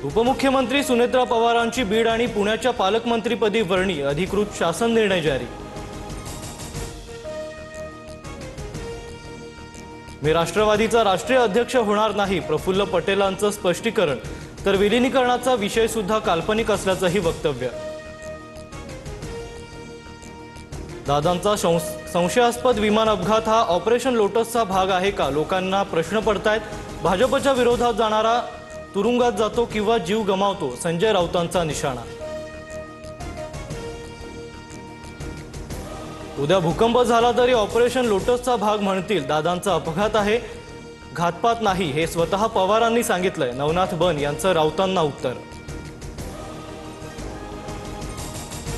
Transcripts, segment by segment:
उपमुख्यमंत्री सुनेत्रा पवारांची बीड आणि पुण्याच्या पालकमंत्रीपदी वर्णी, अधिकृत शासन निर्णय जारी। मी राष्ट्रवादीचा राष्ट्रीय अध्यक्ष होणार नाही, प्रफुल्ल पटेलांचं स्पष्टीकरण। तर विलीनीकरणाचा विषय सुद्धा काल्पनिक असल्याचंही वक्तव्य। दादांचा संशयास्पद विमान अपघात हा ऑपरेशन लोटसचा भाग आहे का? लोकांना प्रश्न पडतायत। भाजपच्या विरोधात जाणारा तुरुंगात जातो किंवा जीव गमावतो, संजय राऊतांचा निशाणा। उद्या भूकंप झाला तरी ऑपरेशन लोटसचा भाग म्हणतील। दादांचा अपघात आहे, घातपात नाही, हे स्वतः पवारांनी सांगितलंय। नवनाथ बन यांचं राऊतांना उत्तर।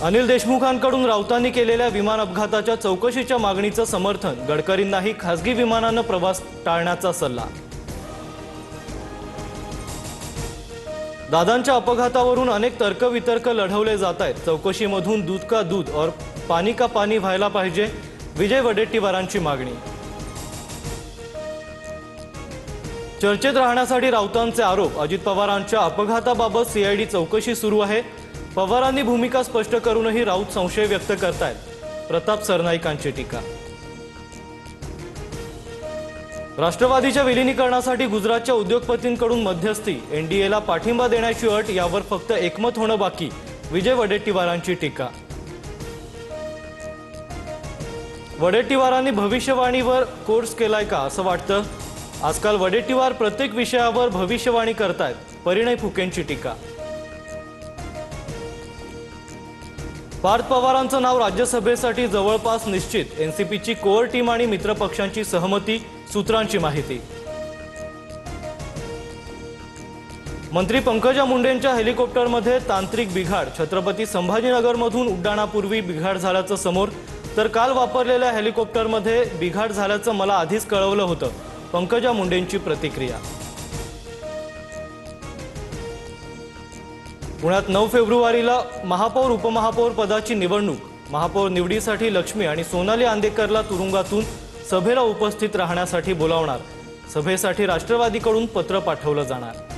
अनिल देशमुखांकडून राऊतांनी केलेल्या विमान अपघाताच्या चौकशीच्या मागणीचं समर्थन। गडकरींनाही खासगी विमानानं प्रवास टाळण्याचा सल्ला। दादांच्या अपघातावरून अनेक तर्कवितर्क लढवले जात आहेत। चौकशीमधून दूध का दूध और पानी का पानी व्हायला पाहिजे, विजय वडेट्टीवारांची मागणी। चर्चेत राहण्यासाठी राऊतांचे आरोप। अजित पवारांच्या अपघाताबाबत सीआयडी चौकशी सुरू आहे। पवारांनी भूमिका स्पष्ट करूनही राऊत संशय व्यक्त करतायत। प्रताप सरनाईकांची टीका। राष्ट्रवादीच्या विलीनीकरणासाठी गुजरातच्या उद्योगपतींकडून मध्यस्थी। एनडीएला पाठिंबा देण्याची अट, यावर फक्त एकमत होणं बाकी, विजय वडेट्टीवारांची टीका। वडेट्टीवारांनी भविष्यवाणीवर कोर्स केलाय का असं वाटतं? आजकाल वडेट्टीवार प्रत्येक विषयावर भविष्यवाणी करतायत, परिणय फुकेंची टीका। पार्थ पवारांचं नाव राज्यसभेसाठी जवळपास निश्चित। एनसीपीची कोअर टीम आणि मित्रपक्षांची सहमती, सूत्रांची माहिती। मंत्री पंकजा मुंडेंच्या हेलिकॉप्टरमध्ये तांत्रिक बिघाड। छत्रपती संभाजीनगरमधून उड्डाणापूर्वी बिघाड झाल्याचं समोर। तर काल वापरलेल्या हेलिकॉप्टरमध्ये बिघाड झाल्याचं मला आधीच कळवलं होतं, पंकजा मुंडेंची प्रतिक्रिया। पुण्यात 9 फेब्रुवारीला महापौर उपमहापौर पदाची निवडणूक। महापौर निवडीसाठी लक्ष्मी आणि सोनाली आंदेकरला तुरुंगातून सभेला उपस्थित राहण्यासाठी बोलावणार। सभेसाठी राष्ट्रवादीकडून पत्र पाठवलं जाणार।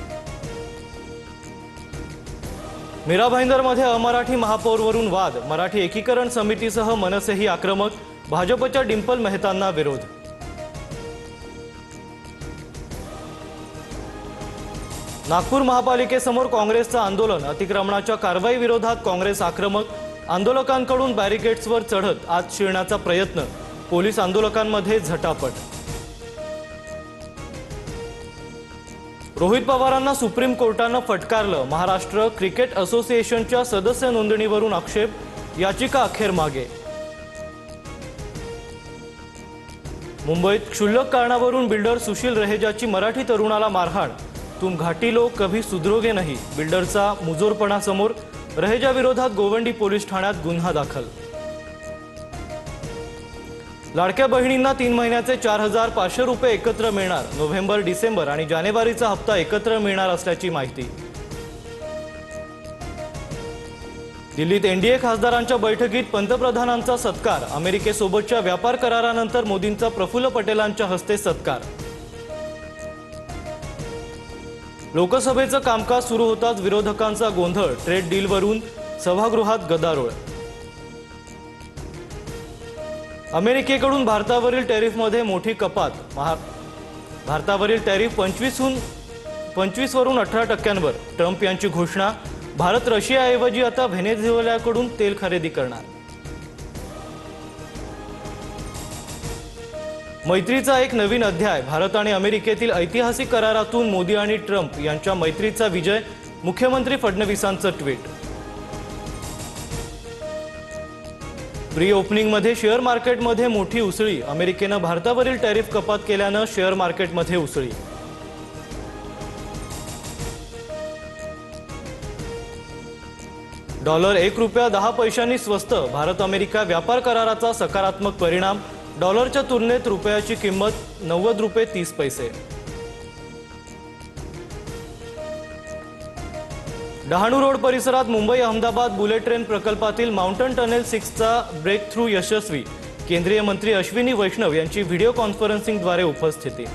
मीरा भाईंदरमध्ये अमराठी महापौरवरून वाद। मराठी एकीकरण समितीसह मनसेही आक्रमक। भाजपच्या डिंपल मेहतांना विरोध। नागपूर महापालिकेसमोर काँग्रेसचं आंदोलन। अतिक्रमणाच्या कारवाई विरोधात काँग्रेस आक्रमक। आंदोलकांकडून बॅरिकेड्सवर चढत आत शिरण्याचा प्रयत्न। पोलीस आंदोलकांमध्ये झटापट। रोहित पवारांना सुप्रीम कोर्टानं फटकारलं। महाराष्ट्र क्रिकेट असोसिएशनच्या सदस्य नोंदणीवरून आक्षेप, याचिका अखेर मागे। मुंबईत क्षुल्लक कारणावरून बिल्डर सुशील रहेजाची मराठी तरुणाला मारहाण। तुम घाटी लोग कभी सुधरोगे नहीं, बिल्डरचा मुजोरपणा समोर। रहेजा विरोधात गोवंडी पोलीस ठाण्यात गुन्हा दाखल। लाडक्या बहिणींना 3 महिन्याचे 4,500 रुपये एकत्र मिळणार। नोव्हेंबर, डिसेंबर आणि जानेवारीचा हप्ता एकत्र मिळणार असल्याची माहिती। दिल्लीत एनडीए खासदारांच्या बैठकीत पंतप्रधानांचा सत्कार। अमेरिकेसोबतच्या व्यापार करारानंतर मोदींचा प्रफुल्ल पटेलांच्या हस्ते सत्कार। लोकसभेचं कामकाज सुरू होताच विरोधकांचा गोंधळ। ट्रेड डीलवरून सभागृहात गदारोळ। अमेरिकेकडून भारतावरील टॅरिफमध्ये मोठी कपात। भारतावरील टॅरिफ 25 वरून 18% ट्रम्प यांची घोषणा। भारत रशियाऐवजी आता व्हेनेझुएलाकडून तेल खरेदी करणार। मैत्रीचा एक नवीन अध्याय। भारत आणि अमेरिकेतील ऐतिहासिक करारातून मोदी आणि ट्रम्प यांच्या मैत्रीचा विजय। मुख्यमंत्री फडणवीसांचं ट्विट। प्री ओपनिंगमध्ये शेअर मार्केटमध्ये मोठी उसळी। अमेरिकेनं भारतावरील टॅरिफ कपात केल्यानं शेअर मार्केटमध्ये उसळी। डॉलर 1 रुपया 10 पैशांनी स्वस्त। भारत अमेरिका व्यापार कराराचा सकारात्मक परिणाम। डॉलरच्या तुलनेत रुपयाची किंमत 90 रुपये 30 पैसे। डहाणू रोड परिसरात मुंबई अहमदाबाद बुलेट ट्रेन प्रकल्पातील माउंटन टनेल 6चा ब्रेक थ्रू यशस्वी। केंद्रीय मंत्री अश्विनी वैष्णव यांची व्हिडिओ कॉन्फरन्सिंगद्वारे उपस्थिती।